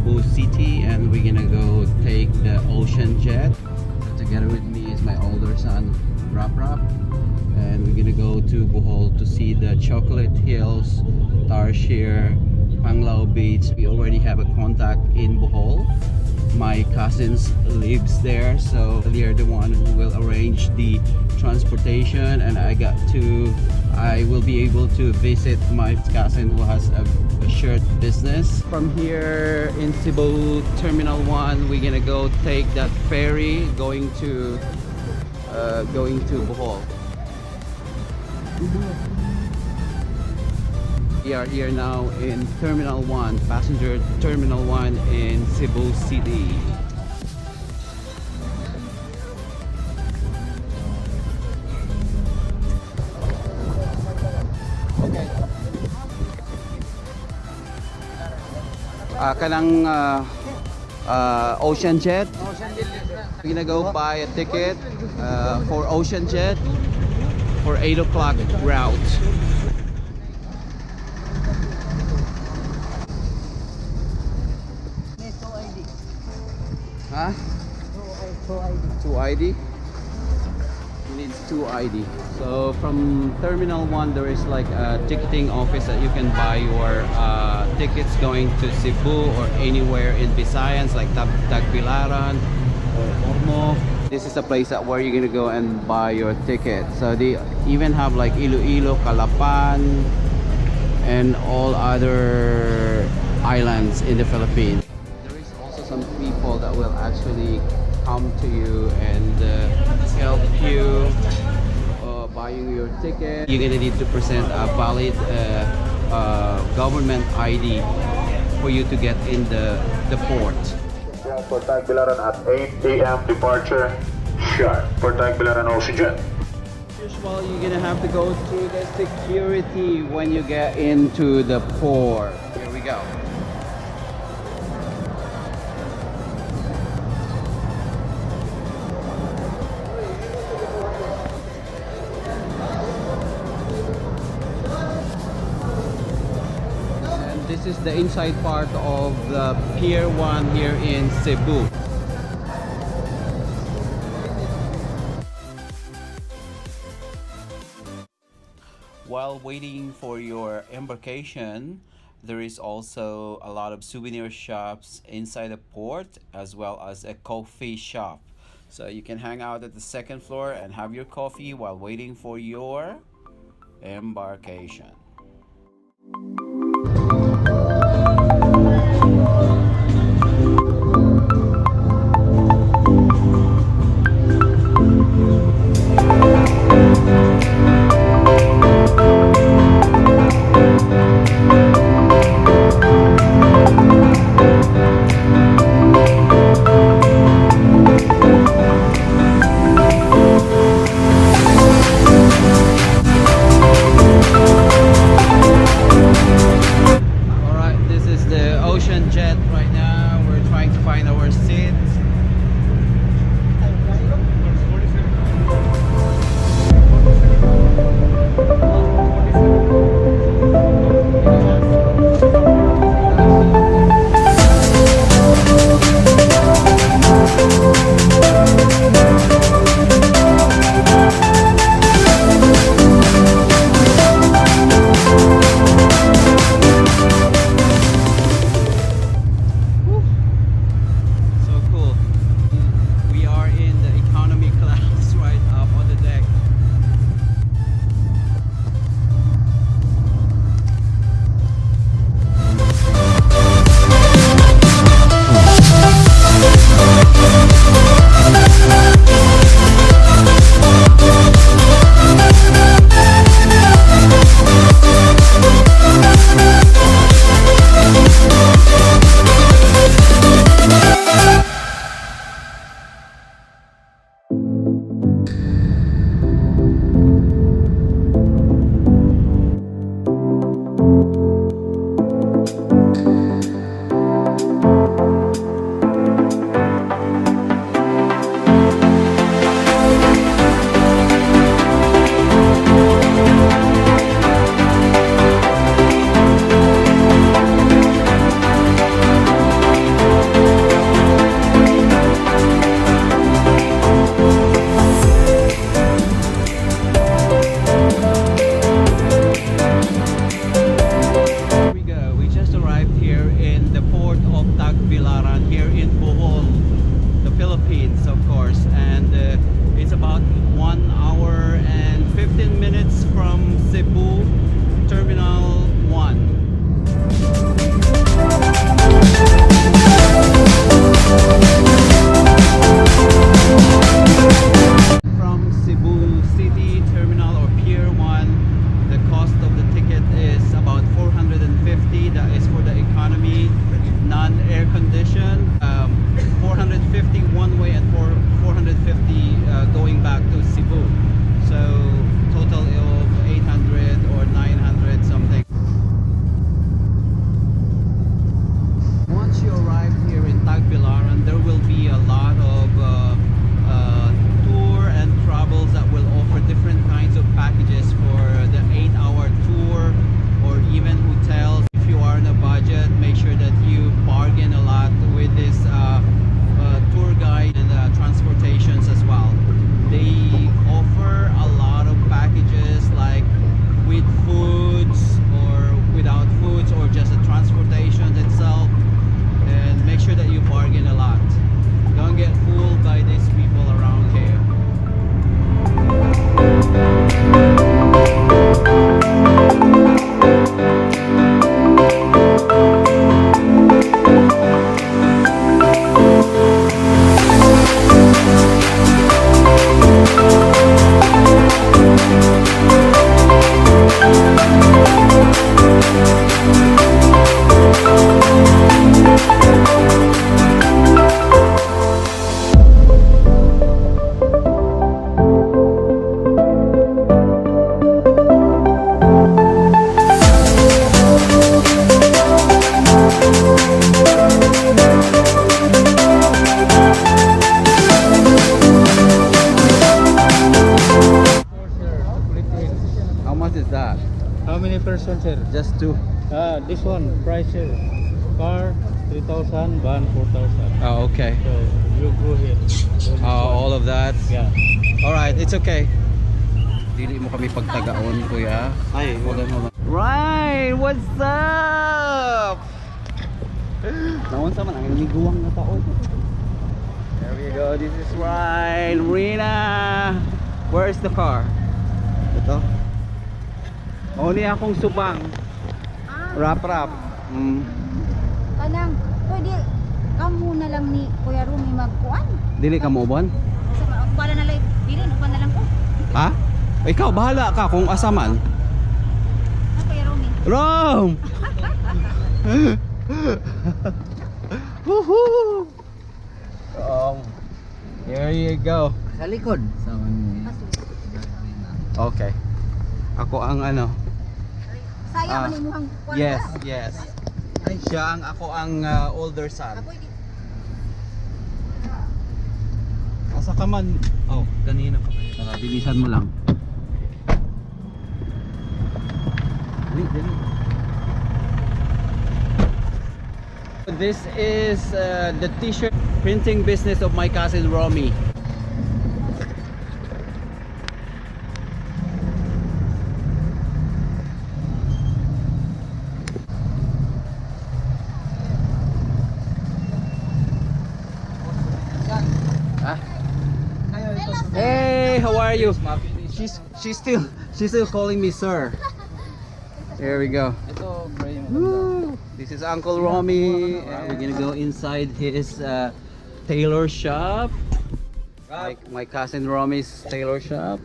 Cebu City, and we're gonna go take the ocean jet. So together with me is my older son, Rap, and we're gonna go to Bohol to see the Chocolate Hills, Tarsier, Panglao Beach. We already have a contact in Bohol. My cousins lives there, so they are the one who will arrange the transportation, and I will be able to visit my cousin who has a shirt business. From here in Cebu Terminal 1, we're gonna go take that ferry going to Bohol. We are here now in Terminal 1, passenger Terminal 1 in Cebu City. Okay. Kanang ocean jet. We're gonna go buy a ticket for ocean jet for 8 o'clock route. Huh? 2 ID? You need 2 ID. So from Terminal 1 there is like a ticketing office that you can buy your tickets going to Cebu or anywhere in Visayans like Tagbilaran or Ormo. This is the place that where you're gonna go and buy your ticket. So they even have like Iloilo, Calapan, and all other islands in the Philippines. Some people that will actually come to you and help you buying your ticket. You're gonna need to present a valid government ID for you to get in the port. For Tagbilaran at 8 a.m. departure sharp for Tagbilaran Ocean Jet. Usually you're gonna have to go through the security when you get into the port. Here we go. This is the inside part of the Pier 1 here in Cebu. While waiting for your embarkation, there is also a lot of souvenir shops inside the port as well as a coffee shop. So you can hang out at the second floor and have your coffee while waiting for your embarkation. How many persons, sir? Just two. This one, price, sir. Car, 3,000, van, 4,000. Oh, okay. So, you go here. All of that. Yeah. Alright, it's okay. Dili mo kami pagtagaon, kuya. Hi, Hold on. Right, what's up? Naon sa man ang liguang na taon. There we go. This is right, Rina. Where's the car? Ito. Only akong subang. Rap. Kanang pwede kamo na lang ni Kuya Rumi magkuan. Dili ka mo uban? Sa bala na lang dili uban na lang ko. Ha? Ikaw bahala ka kung asaman. Na Kuya Rumi. Rom! Woohoo! Here you go. Sa likod. Okay. Ako ang ano. Sayang man imong kuan. Yes. Siya ang ako ang older son. Ako di. Asa ka man? Oh, kanina pa kayo. Tara, bilisan mo lang. Dali. This is the t-shirt printing business of my cousin Romy. Hey, how are you? She's still calling me sir. There we go. Woo. This is Uncle Romy. We're gonna go inside his tailor shop. My cousin Romy's tailor shop.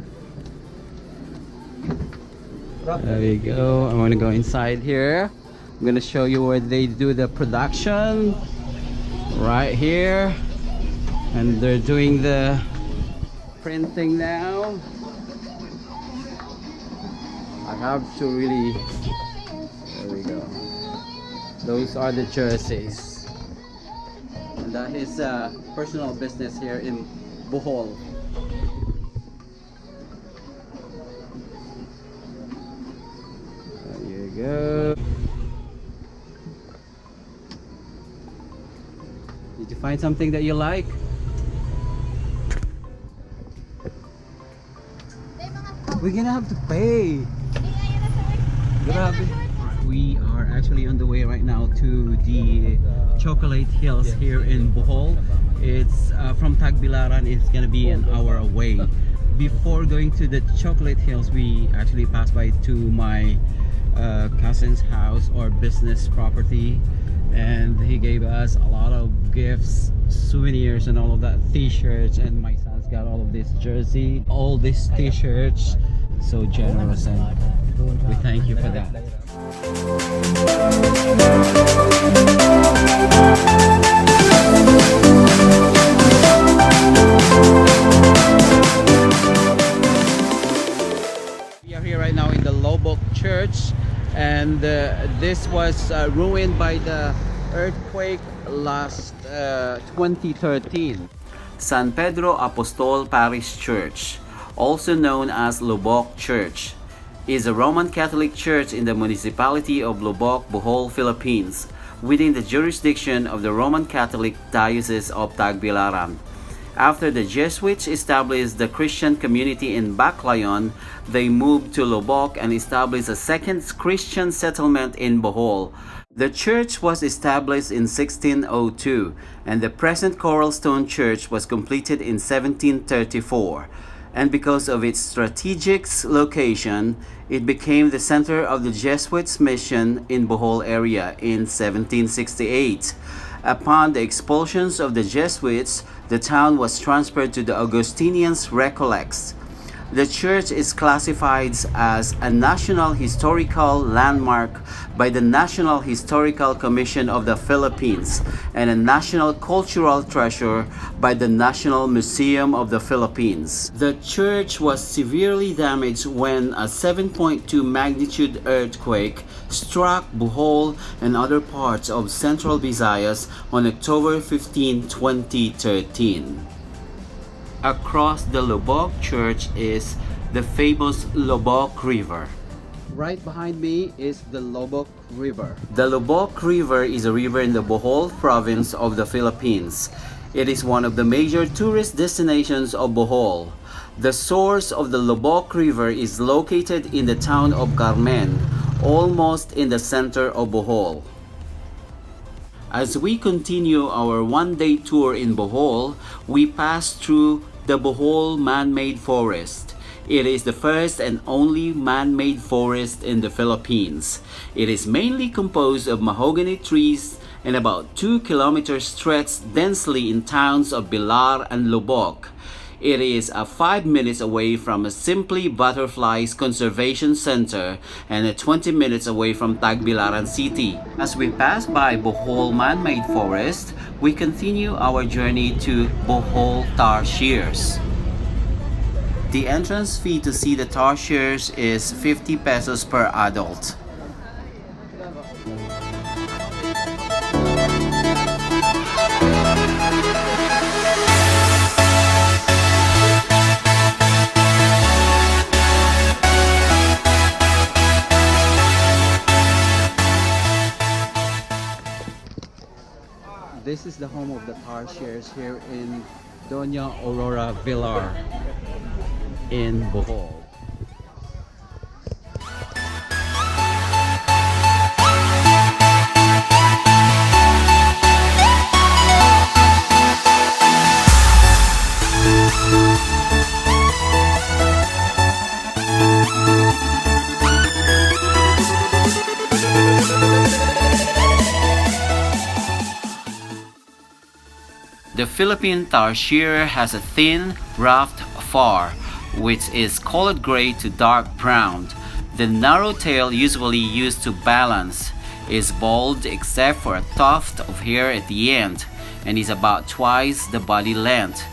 There we go. I'm gonna go inside here. I'm gonna show you where they do the production. Right here. And they're doing the printing now. I have to really, there we go. Those are the jerseys. And that is a personal business here in Bohol. There you go. Did you find something that you like? We're gonna have to pay. Grabe. We are actually on the way right now to the Chocolate Hills here in Bohol. It's from Tagbilaran. It's gonna be an hour away. Before going to the Chocolate Hills, we actually passed by to my cousin's house or business property, and he gave us a lot of gifts, souvenirs, and all of that, t-shirts, and my son's got all of this jersey, all these t-shirts. So generous, and we thank you for that. We are here right now in the Lobok Church, and this was ruined by the earthquake last 2013. San Pedro Apostol Parish Church, also known as Lubok Church, is a Roman Catholic church in the municipality of Lubok, Bohol, Philippines, within the jurisdiction of the Roman Catholic Diocese of Tagbilaran. After the Jesuits established the Christian community in Baclayon, they moved to Lubok and established a second Christian settlement in Bohol. The church was established in 1602, and the present Coral Stone Church was completed in 1734. And because of its strategic location, it became the center of the Jesuits' mission in Bohol area in 1768. Upon the expulsions of the Jesuits, the town was transferred to the Augustinians' Recollects. The church is classified as a National Historical Landmark by the National Historical Commission of the Philippines and a National Cultural Treasure by the National Museum of the Philippines. The church was severely damaged when a 7.2 magnitude earthquake struck Bohol and other parts of central Visayas on October 15, 2013. Across the Lubok Church is the famous Lubok River. Right behind me is the Lobok River. The Lobok River is a river in the Bohol province of the Philippines. It is one of the major tourist destinations of Bohol. The source of the Lobok River is located in the town of Carmen, almost in the center of Bohol. As we continue our one-day tour in Bohol, we pass through the Bohol man-made forest. It is the first and only man-made forest in the Philippines. It is mainly composed of mahogany trees and about 2 kilometers stretched densely in towns of Bilar and Lubok. It is 5 minutes away from Simply Butterflies Conservation Center and 20 minutes away from Tagbilaran City. As we pass by Bohol man-made forest, we continue our journey to Bohol Tarsiers. The entrance fee to see the Tarsiers is 50 pesos per adult. This is the home of the Tarsiers here in Doña Aurora Villar in Bohol. The Philippine tarsier has a thin, rough fur, which is colored gray to dark brown. The narrow tail, usually used to balance, is bald except for a tuft of hair at the end, and is about twice the body length.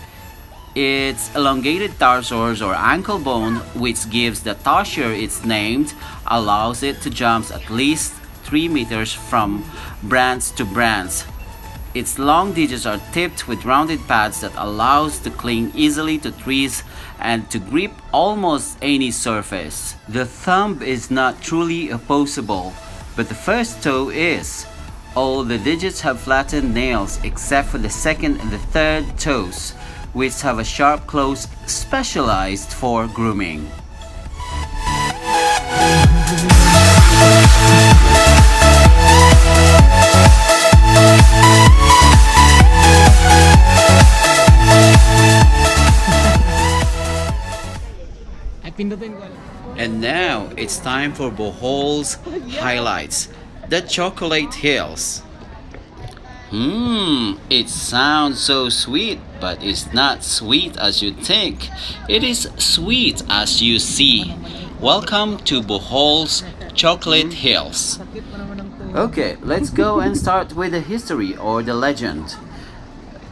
Its elongated tarsus or ankle bone, which gives the tarsier its name, allows it to jump at least 3 meters from branch to branch. Its long digits are tipped with rounded pads that allows to cling easily to trees and to grip almost any surface. The thumb is not truly opposable, but the first toe is. All the digits have flattened nails except for the second and the third toes, which have a sharp claws specialized for grooming. And now it's time for Bohol's highlights, the Chocolate Hills. It sounds so sweet, but it's not sweet as you think. It is sweet as you see. Welcome to Bohol's Chocolate Hills. Okay, let's go and start with the history or the legend.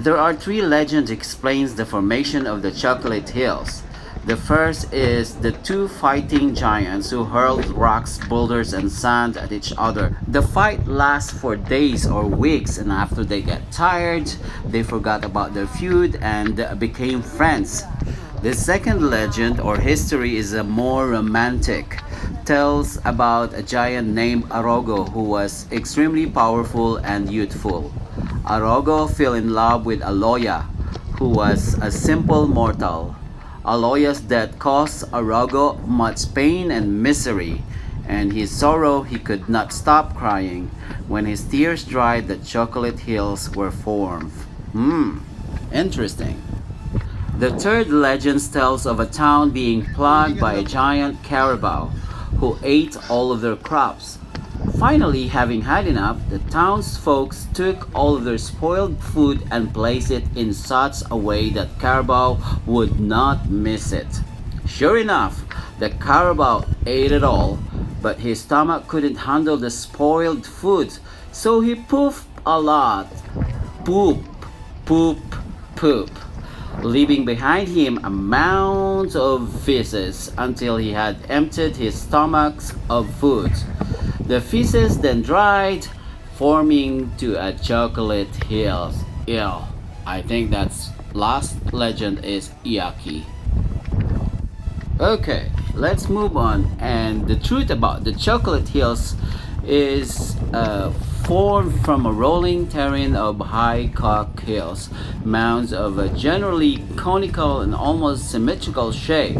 There are 3 legends explains the formation of the Chocolate Hills. The first is the 2 fighting giants who hurled rocks, boulders, and sand at each other. The fight lasts for days or weeks, and after they get tired, they forgot about their feud and became friends. The second legend or history is a more romantic. Tells about a giant named Arogo who was extremely powerful and youthful. Arogo fell in love with Aloya, who was a simple mortal. Aloya's death caused Arogo much pain and misery, and his sorrow he could not stop crying. When his tears dried, the Chocolate Hills were formed. Interesting. The third legend tells of a town being plagued by a giant carabao who ate all of their crops. Finally, having had enough, the townsfolk took all of their spoiled food and placed it in such a way that Carabao would not miss it. Sure enough, the Carabao ate it all, but his stomach couldn't handle the spoiled food, so he poofed a lot. Poop, poop, poop, leaving behind him a mound of feces until he had emptied his stomach of food. The feces then dried, forming to a chocolate hill. Ew, I think that's last legend is yucky. Okay, let's move on. And the truth about the chocolate hills is formed from a rolling terrain of high cock hills, mounds of a generally conical and almost symmetrical shape,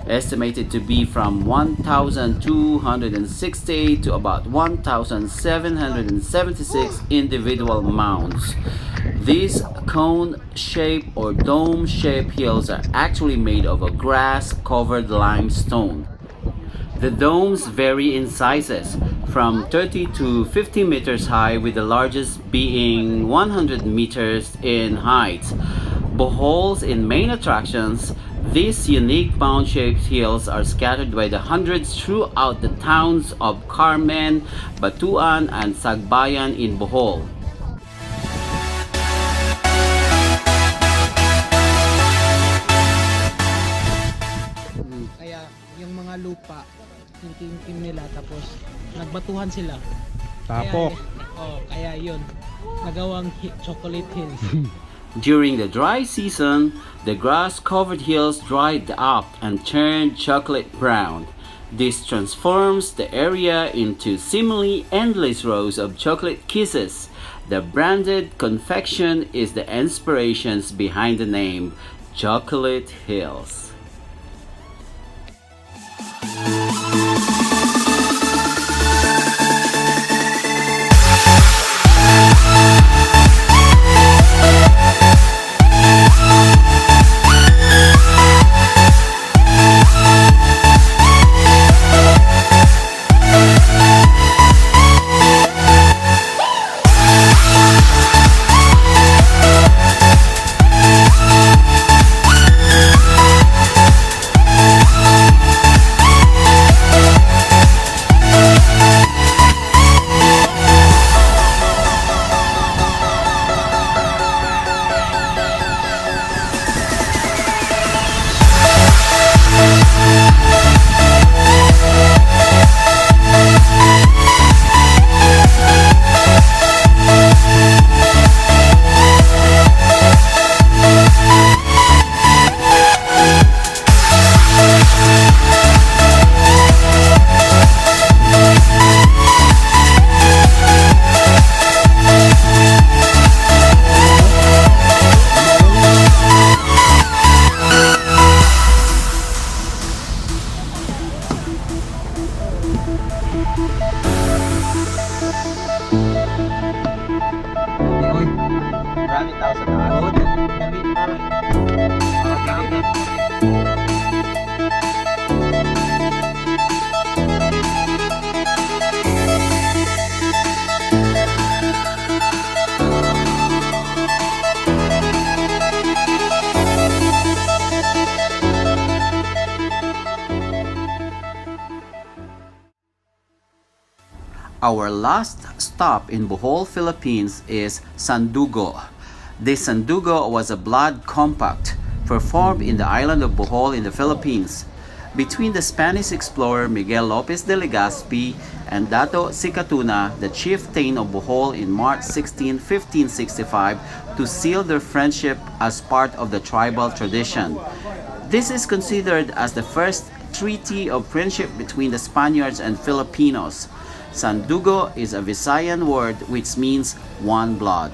estimated to be from 1,260 to about 1,776 individual mounds. These cone-shaped or dome-shaped hills are actually made of a grass-covered limestone. The domes vary in sizes, from 30 to 50 meters high, with the largest being 100 meters in height. Bohols in main attractions, these unique mound-shaped hills are scattered by the hundreds throughout the towns of Carmen, Batuan, and Sagbayan in Bohol. Kaya yung mga lupa, yung kim nila, tapos nagbatuhan sila. Tapok. Kaya yun, nagawang chocolate hills. During the dry season, the grass-covered hills dried up and turned chocolate brown. This transforms the area into seemingly endless rows of chocolate kisses. The branded confection is the inspirations behind the name Chocolate Hills. Our last stop in Bohol, Philippines is Sandugo. This Sandugo was a blood compact performed in the island of Bohol in the Philippines between the Spanish explorer Miguel Lopez de Legazpi and Dato Sicatuna, the chieftain of Bohol, in March 16, 1565 to seal their friendship as part of the tribal tradition. This is considered as the first treaty of friendship between the Spaniards and Filipinos. Sandugo is a Visayan word which means one blood.